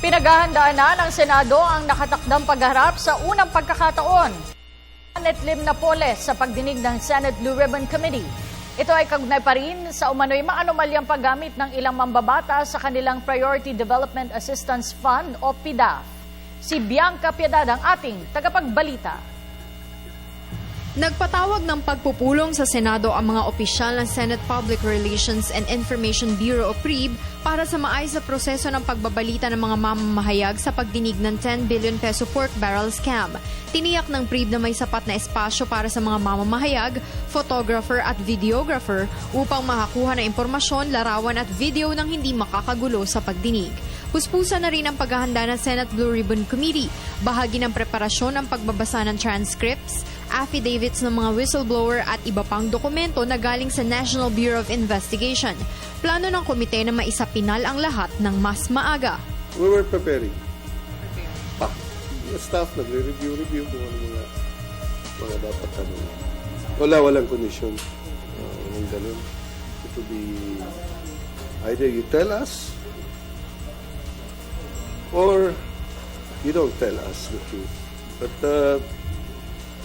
Pinaghahandaan na ng Senado ang nakatakdang pagharap sa unang pagkakataon. Janet Lim Napoles sa pagdinig ng Senate Blue Ribbon Committee. Ito ay kaugnay pa rin sa umano'y maanomalyang paggamit ng ilang mambabata sa kanilang Priority Development Assistance Fund o PDAF. Si Bianca Piedad ang ating tagapagbalita. Nagpatawag ng pagpupulong sa Senado ang mga opisyal ng Senate Public Relations and Information Bureau o PRIB para sa maayos na proseso ng pagbabalita ng mga mamamahayag sa pagdinig ng 10 billion peso pork barrel scam. Tiniyak ng PRIB na may sapat na espasyo para sa mga mamamahayag, photographer at videographer upang makakuha ng impormasyon, larawan at video ng hindi makakagulo sa pagdinig. Huspusa na rin ang paghahanda ng Senate Blue Ribbon Committee, bahagi ng preparasyon ng pagbabasa ng transcripts, affidavits ng mga whistleblower at iba pang dokumento na galing sa National Bureau of Investigation. Plano ng komite na maisapinal ang lahat ng mas maaga. We were preparing. Yung staff nagre-review kung ano mga dapat tanong. Walang kondisyon. Walang ganun. It will be either you tell us or you don't tell us the truth. But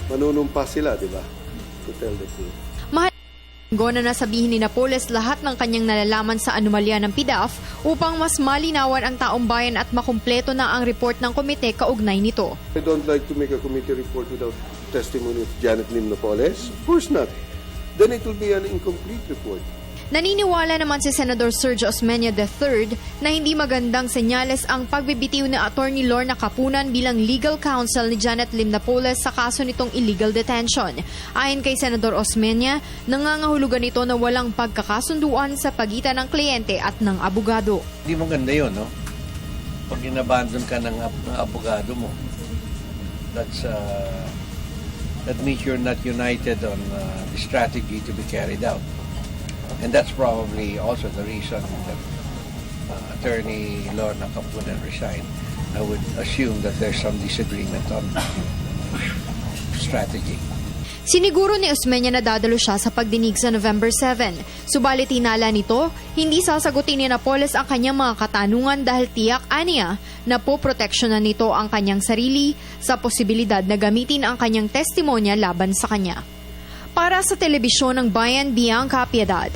manunumpa sila, di ba? To tell the truth. Mahalaga na nasabihin ni Napoles lahat ng kanyang nalalaman sa anomalya ng PDAF upang mas malinawan ang taong bayan at makumpleto na ang report ng komite kaugnay nito. I don't like to make a committee report without testimony of Janet Lim Napoles. Of course not. Then it will be an incomplete report. Naniniwala naman si Senador Sergio Osmeña III na hindi magandang senyales ang pagbibitiw ni Attorney Lorna Capunan bilang legal counsel ni Janet Lim Napoles sa kaso nitong illegal detention. Ayon kay Senador Osmeña, nangangahulugan ito na walang pagkakasunduan sa pagitan ng kliyente at ng abogado. Hindi maganda yun, no? Pag inabandon ka ng abogado mo, that means you're not united on the strategy to be carried out. And that's probably also the reason that Attorney Lorna Capunan resigned. I would assume that there's some disagreement on strategy. Siniguro ni Osmeña na dadalo siya sa pagdinig sa November 7. Subalit hinala nito, hindi sasagutin ni Napoles ang kanyang mga katanungan dahil tiyak aniya na poproteksyonan nito ang kanyang sarili sa posibilidad na gamitin ang kanyang testimonya laban sa kanya. Para sa Telebisyon ng Bayan, Bianca Piedad.